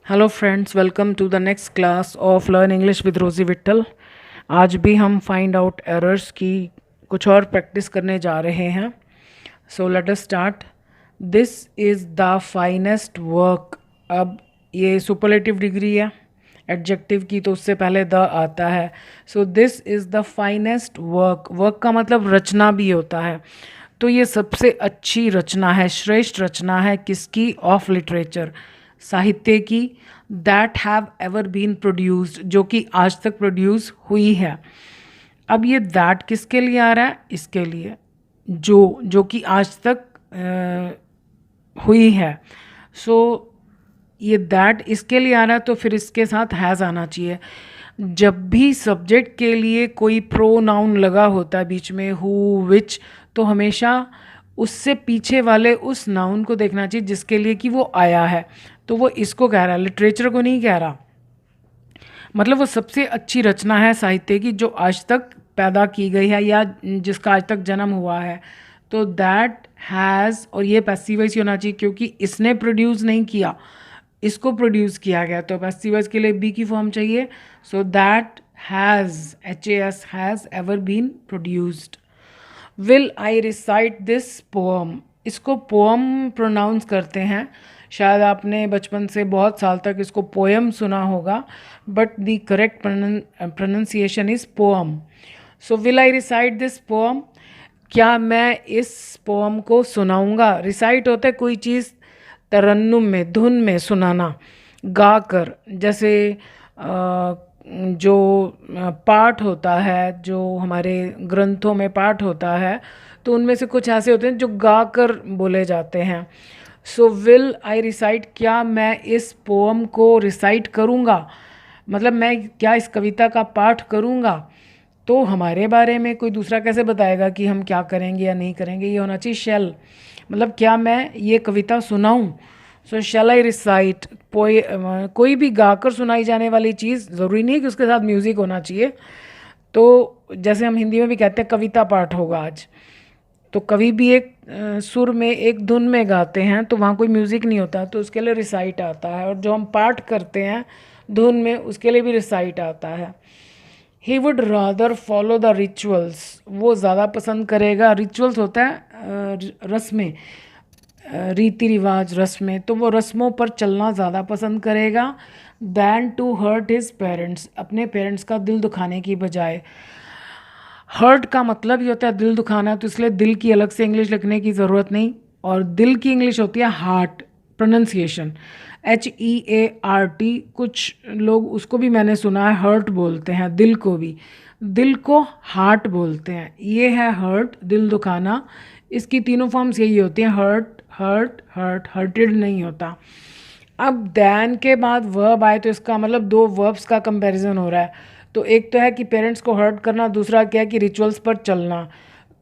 Hello friends, welcome to the next class of learn English with Rosy Vittal. आज भी हम find out errors की कुछ और प्रैक्टिस करने जा रहे हैं। So let us start. This is the finest work. अब ये सुपरलेटिव डिग्री है एडजेक्टिव की, तो उससे पहले द आता है। So this is the finest work. Work का मतलब रचना भी होता है, तो ये सबसे अच्छी रचना है, श्रेष्ठ रचना है किसकी? ऑफ लिटरेचर, साहित्य की। That have ever been produced, जो कि आज तक प्रोड्यूस हुई है। अब ये दैट किसके लिए आ रहा है? इसके लिए, जो कि आज तक हुई है। सो ये दैट इसके लिए आ रहा है, तो फिर इसके साथ हैज़ आना चाहिए। जब भी सब्जेक्ट के लिए कोई प्रोनाउन लगा होता है बीच में, हु, विच, तो हमेशा उससे पीछे वाले उस नाउन को देखना चाहिए जिसके लिए कि वो आया है। तो वो इसको कह रहा है, लिटरेचर को नहीं कह रहा। मतलब वो सबसे अच्छी रचना है साहित्य की जो आज तक पैदा की गई है या जिसका आज तक जन्म हुआ है। तो दैट हैज़, और ये पैसिव वॉइस ही होना चाहिए क्योंकि इसने प्रोड्यूस नहीं किया, इसको प्रोड्यूस किया गया। तो पैसिव वॉइस के लिए बी की फॉर्म चाहिए। So that has, HAS, has ever been produced. Will I recite this poem, इसको पोअम प्रोनाउंस करते हैं। शायद आपने बचपन से बहुत साल तक इसको पोएम सुना होगा, but the correct pronunciation is poem. So will I recite this poem, क्या मैं इस पोअम को सुनाऊंगा? रिसाइट होता है कोई चीज़ तरन्नुम में, धुन में सुनाना, गा कर। जैसे जो पाठ होता है, जो हमारे ग्रंथों में पाठ होता है, तो उनमें से कुछ ऐसे होते हैं जो गा कर बोले जाते हैं। सो विल आई रिसाइट, क्या मैं इस पोअम को रिसाइट करूँगा, मतलब मैं क्या इस कविता का पाठ करूँगा। तो हमारे बारे में कोई दूसरा कैसे बताएगा कि हम क्या करेंगे या नहीं करेंगे? ये होना चाहिए शैल, मतलब क्या मैं ये कविता सुनाऊँ। सो शैल आई रिसाइट, कोई भी गाकर सुनाई जाने वाली चीज़, ज़रूरी नहीं है कि उसके साथ म्यूज़िक होना चाहिए। तो जैसे हम हिंदी में भी कहते हैं कविता पाठ होगा आज, तो कवि भी एक सुर में, एक धुन में गाते हैं, तो वहाँ कोई म्यूज़िक नहीं होता, तो उसके लिए रिसाइट आता है। और जो हम पाठ करते हैं धुन में, उसके लिए भी रिसाइट आता है। He would rather follow the rituals, वो ज़्यादा पसंद करेगा। रिचुअल्स होता है रस्में, रीति रिवाज, रस्में, तो वो रस्मों पर चलना ज़्यादा पसंद करेगा। Than to hurt his parents, अपने पेरेंट्स का दिल दुखाने की बजाय। हर्ट का मतलब ही होता है दिल दुखाना, तो इसलिए दिल की अलग से इंग्लिश लिखने की ज़रूरत नहीं। और दिल की इंग्लिश होती है हार्ट, प्रोनंसिएशन HEART। कुछ लोग उसको भी मैंने सुना है हर्ट बोलते हैं, दिल को भी, दिल को हार्ट बोलते हैं। ये है हर्ट, दिल दुखाना। इसकी तीनों फॉर्म्स यही होती हैं, हर्ट, हर्ट, हर्ट, हर्टेड नहीं होता। अब दैन के बाद वर्ब आए तो इसका मतलब दो वर्ब्स का कंपैरिजन हो रहा है। तो एक तो है कि पेरेंट्स को हर्ट करना, दूसरा क्या है कि रिचुअल्स पर चलना।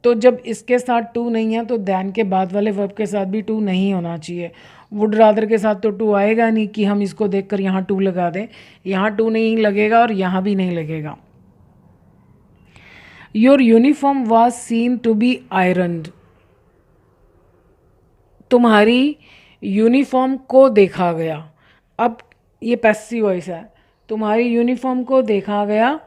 तो जब इसके साथ टू नहीं है तो दैन के बाद वाले वर्ब के साथ भी टू नहीं होना चाहिए। वुड रादर के साथ तो टू आएगा नहीं कि हम इसको देखकर यहाँ टू लगा दें, यहाँ टू नहीं लगेगा और यहाँ भी नहीं लगेगा। Your uniform was seen to be ironed, तुम्हारी यूनिफॉर्म को देखा गया। अब ये पैसिव वॉइस है, तुम्हारी यूनिफॉर्म को देखा गया।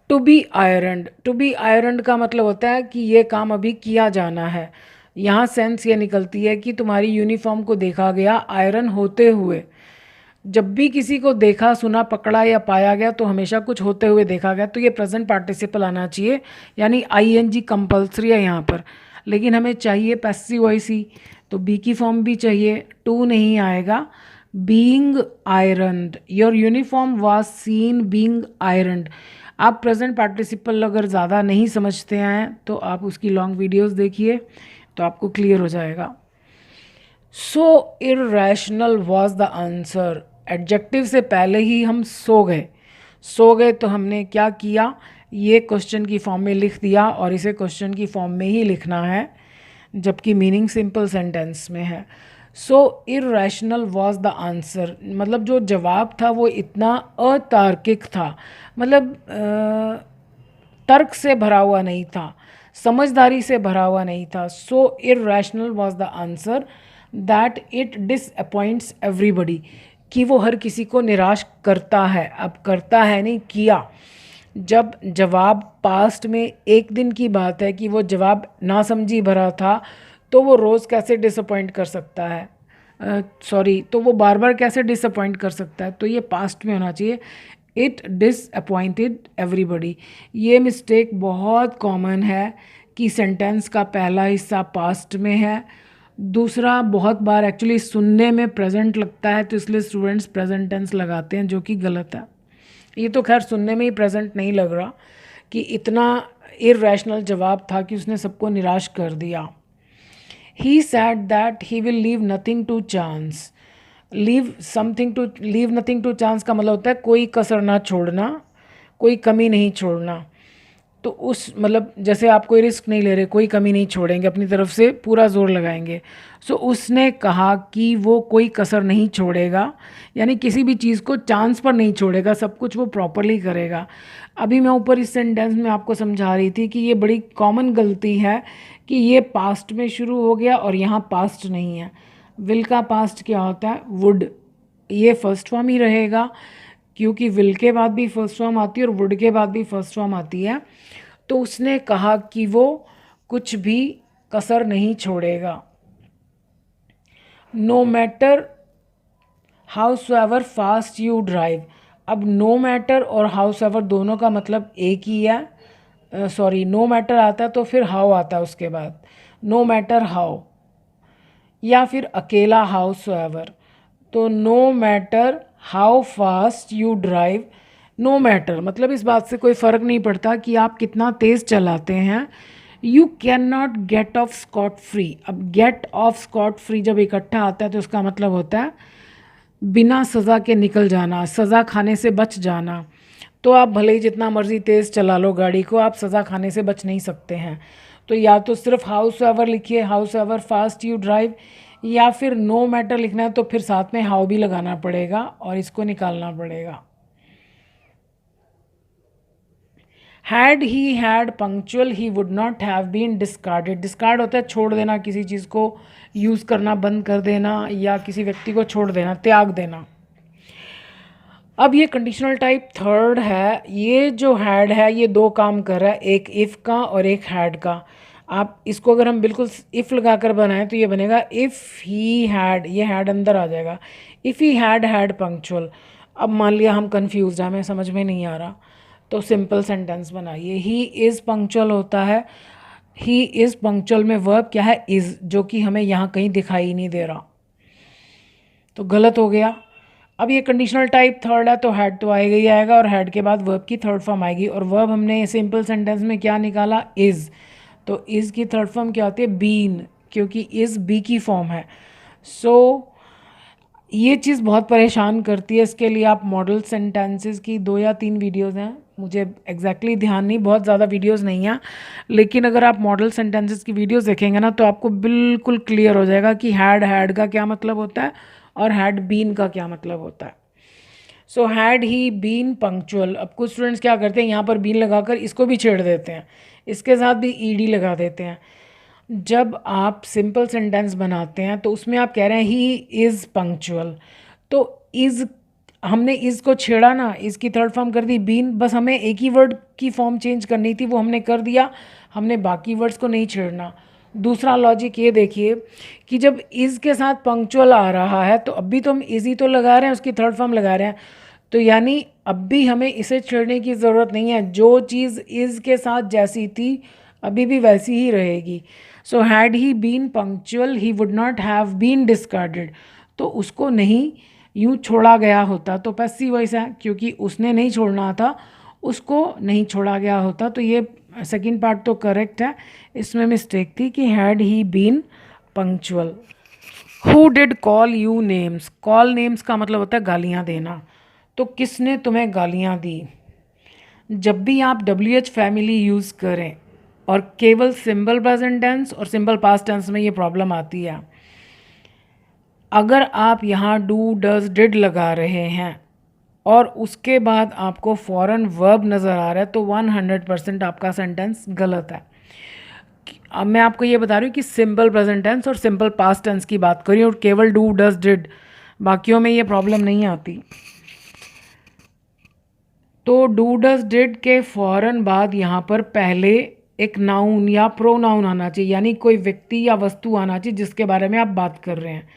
टू बी आयरनड, टू बी आयरनड का मतलब होता है कि ये काम अभी किया जाना है। यहाँ सेंस ये निकलती है कि तुम्हारी यूनिफॉर्म को देखा गया आयरन होते हुए। जब भी किसी को देखा, सुना, पकड़ा या पाया गया तो हमेशा कुछ होते हुए देखा गया, तो ये प्रेजेंट पार्टिसिपल आना चाहिए, यानी ING कंपल्सरी है यहाँ पर। लेकिन हमें चाहिए पैसिव वॉइस ही, तो बी की फॉर्म भी चाहिए, टू नहीं आएगा। Being ironed, your uniform was seen being ironed. आप प्रेजेंट पार्टिसिपल अगर ज़्यादा नहीं समझते हैं तो आप उसकी लॉन्ग वीडियोस देखिए, तो आपको क्लियर हो जाएगा। So irrational was the answer, adjective से पहले ही हम सो गए। सो गए तो हमने क्या किया, ये क्वेश्चन की फॉर्म में लिख दिया और इसे क्वेश्चन की फॉर्म में ही लिखना है, जबकि मीनिंग सिंपल सेंटेंस में है। सो इरैशनल वॉज द आंसर, मतलब जो जवाब था वो इतना अतार्किक था, मतलब तर्क से भरा हुआ नहीं था, समझदारी से भरा हुआ नहीं था। So irrational was the answer that it disappoints everybody, कि वो हर किसी को निराश करता है। अब करता है नहीं, किया। जब जवाब पास्ट में एक दिन की बात है कि वो जवाब नासमझी भरा था, तो वो रोज़ कैसे डिसअपॉइंट कर सकता है, तो वो बार बार कैसे डिसअपॉइंट कर सकता है। तो ये पास्ट में होना चाहिए, इट डिसअपॉइंटेड एवरीबडी। ये मिस्टेक बहुत कॉमन है कि सेंटेंस का पहला हिस्सा पास्ट में है, दूसरा बहुत बार एक्चुअली सुनने में प्रेजेंट लगता है, तो इसलिए स्टूडेंट्स प्रेजेंट टेंस लगाते हैं, जो कि गलत है। ये तो खैर सुनने में ही प्रेजेंट नहीं लग रहा कि इतना इररेशनल जवाब था कि उसने सबको निराश कर दिया। He said that he will leave nothing to chance. Leave nothing to chance का मतलब होता है कोई कसर ना छोड़ना, कोई कमी नहीं छोड़ना। तो उस मतलब जैसे आप कोई रिस्क नहीं ले रहे, कोई कमी नहीं छोड़ेंगे, अपनी तरफ से पूरा जोर लगाएंगे। सो उसने कहा कि वो कोई कसर नहीं छोड़ेगा, यानी किसी भी चीज़ को चांस पर नहीं छोड़ेगा, सब कुछ वो प्रॉपरली करेगा। अभी मैं ऊपर इस सेंटेंस में आपको समझा रही थी कि ये बड़ी कॉमन गलती है कि ये पास्ट में शुरू हो गया और यहाँ पास्ट नहीं है। विल का पास्ट क्या होता है, वुड। ये फर्स्ट फॉर्म ही रहेगा, क्योंकि विल के बाद भी फर्स्ट फॉर्म आती है और वुड के बाद भी फर्स्ट फॉर्म आती है। तो उसने कहा कि वो कुछ भी कसर नहीं छोड़ेगा। No matter howsoever fast you drive. अब नो मैटर और हाउसएवर दोनों का मतलब एक ही है। नो मैटर आता है तो फिर हाउ आता है उसके बाद, नो मैटर हाउ, या फिर अकेला हाउसएवर। तो no matter how fast you drive, no matter मतलब इस बात से कोई फ़र्क नहीं पड़ता कि आप कितना तेज़ चलाते हैं, you can not get off scot free. अब गेट ऑफ स्कॉट फ्री जब इकट्ठा आता है तो उसका मतलब होता है बिना सज़ा के निकल जाना, सज़ा खाने से बच जाना। तो आप भले ही जितना मर्ज़ी तेज़ चला लो गाड़ी को, आप सज़ा खाने से बच नहीं सकते हैं। तो या तो सिर्फ हाउस एवर लिखिए, house ever fast you drive, या फिर नो मैटर लिखना है तो फिर साथ में हाउ भी लगाना पड़ेगा और इसको निकालना पड़ेगा। Had he had punctual he would not have been discarded. Discard होता है छोड़ देना, किसी चीज़ को यूज़ करना बंद कर देना या किसी व्यक्ति को छोड़ देना, त्याग देना। अब ये कंडीशनल टाइप थर्ड है। ये जो हैड है ये दो काम कर रहा है, एक इफ़ का और एक हैड का। आप इसको अगर हम बिल्कुल इफ़ लगा कर बनाएं तो ये बनेगा इफ़ ही हैड, ये हैड अंदर आ जाएगा, इफ़ ही हैड पंक्चुअल। अब मान लिया हम कंफ्यूज हैं, हमें समझ में नहीं आ रहा, तो सिंपल सेंटेंस बनाइए। ही इज़ पंक्चुअल होता है, ही इज़ पंक्चुअल में वर्ब क्या है, इज़, जो कि हमें यहाँ कहीं दिखाई नहीं दे रहा, तो गलत हो गया। अब ये कंडीशनल टाइप थर्ड है तो हैड तो आएगा ही आएगा और हैड के बाद वर्ब की थर्ड फॉर्म आएगी, और वर्ब हमने सिंपल सेंटेंस में क्या निकाला, इज़। तो इज़ की थर्ड फॉर्म क्या होती है, बीन, क्योंकि इज़ बी की फॉर्म है। सो ये चीज़ बहुत परेशान करती है। इसके लिए आप मॉडल सेंटेंसेस की 2 या 3 वीडियोज़ हैं, मुझे एग्जैक्टली ध्यान नहीं, बहुत ज़्यादा वीडियोज़ नहीं हैं, लेकिन अगर आप मॉडल सेंटेंसेस की वीडियोज़ देखेंगे ना तो आपको बिल्कुल क्लियर हो जाएगा कि हैड का क्या मतलब होता है और हैड बीन का क्या मतलब होता है। So had he been punctual. अब कुछ स्टूडेंट्स क्या करते हैं, यहाँ पर बीन लगाकर इसको भी छेड़ देते हैं, इसके साथ भी ईडी लगा देते हैं। जब आप सिंपल सेंटेंस बनाते हैं तो उसमें आप कह रहे हैं ही इज़ पंक्चुअल, तो इज़ हमने इज़ को छेड़ा ना, इज़ की थर्ड फॉर्म कर दी बीन, बस हमें एक ही वर्ड की फॉर्म चेंज करनी थी, वो हमने कर दिया, हमने बाकी वर्ड्स को नहीं छेड़ना। दूसरा लॉजिक ये देखिए कि जब इज़ के साथ पंक्चुअल आ रहा है तो अभी तो हम इज़ ही तो लगा रहे हैं, उसकी थर्ड फॉर्म लगा रहे हैं, तो यानी अब भी हमें इसे छेड़ने की ज़रूरत नहीं है, जो चीज़ इज़ के साथ जैसी थी अभी भी वैसी ही रहेगी। So had he been punctual he would not have been discarded, तो उसको नहीं यूँ छोड़ा गया होता, तो पैसिव वॉइस है, क्योंकि उसने नहीं छोड़ना था, उसको नहीं छोड़ा गया होता। तो ये सेकंड पार्ट तो करेक्ट है, इसमें मिस्टेक थी कि had he been punctual. Who did call you names. Call names का मतलब होता है गालियाँ देना, तो किसने तुम्हें गालियाँ दी। जब भी आप WH फैमिली यूज़ करें और केवल सिंपल प्रेजेंट टेंस और सिंपल पास्ट टेंस में ये प्रॉब्लम आती है। अगर आप यहाँ डू डज डिड लगा रहे हैं और उसके बाद आपको फॉरेन वर्ब नज़र आ रहा है तो 100% आपका सेंटेंस गलत है। अब मैं आपको ये बता रही हूँ कि सिंपल प्रेजेंट टेंस और सिंपल पास्ट टेंस की बात करी और केवल डू डज डिड बाकियों में ये प्रॉब्लम नहीं आती। तो डू डज डिड के फ़ौरन बाद यहाँ पर पहले एक नाउन या प्रोनाउन आना चाहिए, यानी कोई व्यक्ति या वस्तु आना चाहिए जिसके बारे में आप बात कर रहे हैं।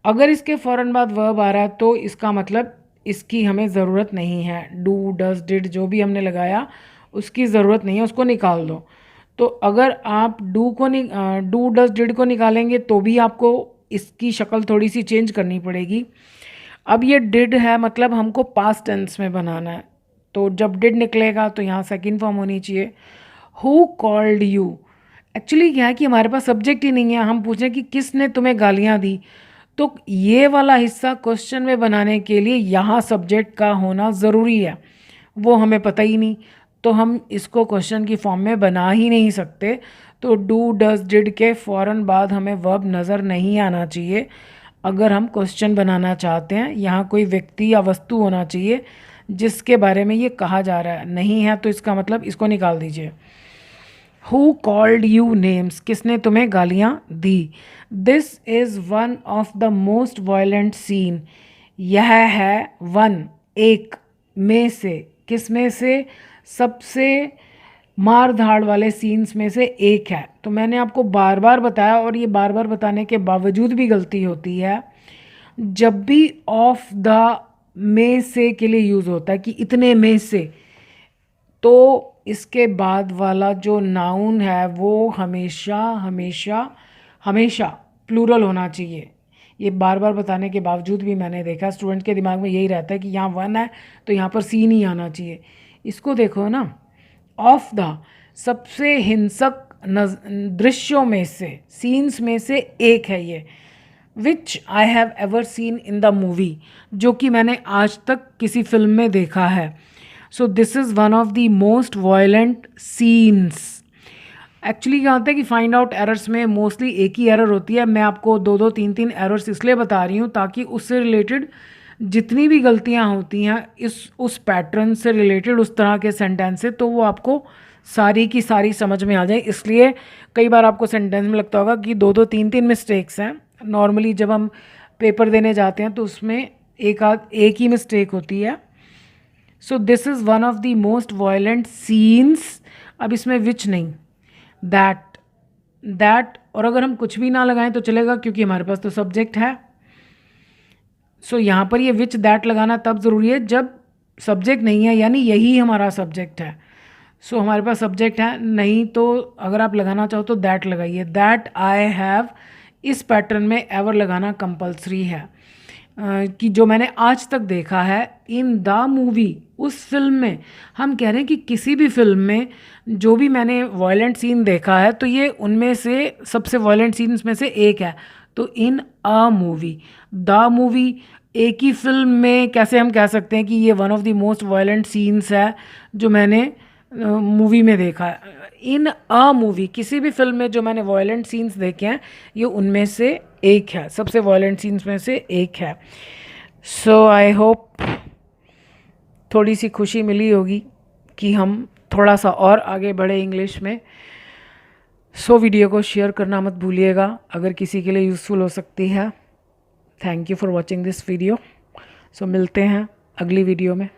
अगर इसके फ़ौरन बाद वर्ब आ रहा है तो इसका मतलब इसकी हमें ज़रूरत नहीं है। डू डज डिड जो भी हमने लगाया उसकी ज़रूरत नहीं है, उसको निकाल दो। तो अगर आप डू डज डिड को निकालेंगे तो भी आपको इसकी शक्ल थोड़ी सी चेंज करनी पड़ेगी। अब ये डिड है, मतलब हमको पास्ट टेंस में बनाना है, तो जब डिड निकलेगा तो यहाँ सेकंड फॉर्म होनी चाहिए। हु कॉल्ड यू, एक्चुअली क्या है कि हमारे पास सब्जेक्ट ही नहीं है, हम पूछें कि किसने तुम्हें गालियाँ दी, तो ये वाला हिस्सा क्वेश्चन में बनाने के लिए यहाँ सब्जेक्ट का होना ज़रूरी है, वो हमें पता ही नहीं, तो हम इसको क्वेश्चन की फॉर्म में बना ही नहीं सकते। तो डू डज डिड के फ़ौरन बाद हमें वर्ब नज़र नहीं आना चाहिए अगर हम क्वेश्चन बनाना चाहते हैं। यहाँ कोई व्यक्ति या वस्तु होना चाहिए जिसके बारे में ये कहा जा रहा है, नहीं है तो इसका मतलब इसको निकाल दीजिए। हु कॉल्ड यू नेम्स, किसने तुम्हें गालियाँ दी। This is one of the most violent scene, यह है वन एक में से, किस में से, सबसे मार धाड़ वाले सीन्स में से एक है। तो मैंने आपको बार बार बताया और ये बार बार बताने के बावजूद भी गलती होती है, जब भी ऑफ द में से के लिए यूज़ होता है कि इतने में से, तो इसके बाद वाला जो नाउन है वो हमेशा हमेशा हमेशा प्लूरल होना चाहिए। ये बार बार बताने के बावजूद भी मैंने देखा स्टूडेंट के दिमाग में यही रहता है कि यहाँ वन है तो यहाँ पर सी नहीं आना चाहिए। इसको देखो ना, ऑफ द सबसे हिंसक दृश्यों में से, सीन्स में से एक है ये। Which I have ever seen in the movie, जो कि मैंने आज तक किसी फिल्म में देखा है। So this is one of the most violent scenes. Actually क्या होता है कि फाइंड आउट एरर्स में मोस्टली एक ही एरर होती है। मैं आपको दो दो तीन तीन एरर्स इसलिए बता रही हूँ ताकि उससे रिलेटेड जितनी भी गलतियाँ होती हैं उस पैटर्न से रिलेटेड उस तरह के सेंटेंस से, तो वो आपको सारी की सारी समझ में आ जाए। इसलिए कई बार आपको सेंटेंस में लगता होगा कि दो दो तीन तीन मिस्टेक्स हैं। नॉर्मली जब हम पेपर देने जाते हैं तो उसमें एक ही मिस्टेक होती है। So this is one of the most violent scenes. अब इसमें विच नहीं, दैट और अगर हम कुछ भी ना लगाएं तो चलेगा क्योंकि हमारे पास तो सब्जेक्ट है। सो यहाँ पर ये विच दैट लगाना तब ज़रूरी है जब सब्जेक्ट नहीं है, यानी यही हमारा सब्जेक्ट है। सो हमारे पास सब्जेक्ट है, नहीं तो अगर आप लगाना चाहो तो दैट लगाइए। दैट आई हैव, इस पैटर्न में एवर लगाना कंपलसरी है कि जो मैंने आज तक देखा है। इन द मूवी, उस फिल्म में, हम कह रहे हैं कि किसी भी फिल्म में जो भी मैंने वायलेंट सीन देखा है तो ये उनमें से सबसे वायलेंट सीन्स में से एक है। तो इन अ मूवी, द मूवी, एक ही फिल्म में कैसे हम कह सकते हैं कि ये one of the most violent scenes है जो मैंने मूवी में देखा है। इन अ मूवी, किसी भी फिल्म में जो मैंने वायलेंट सीन्स देखे हैं ये उनमें से एक है, सबसे वायलेंट सीन्स में से एक है। सो आई होप थोड़ी सी खुशी मिली होगी कि हम थोड़ा सा और आगे बढ़े इंग्लिश में। सो वीडियो को शेयर करना मत भूलिएगा अगर किसी के लिए यूज़फुल हो सकती है। Thank you for watching this video. So मिलते हैं अगली वीडियो में।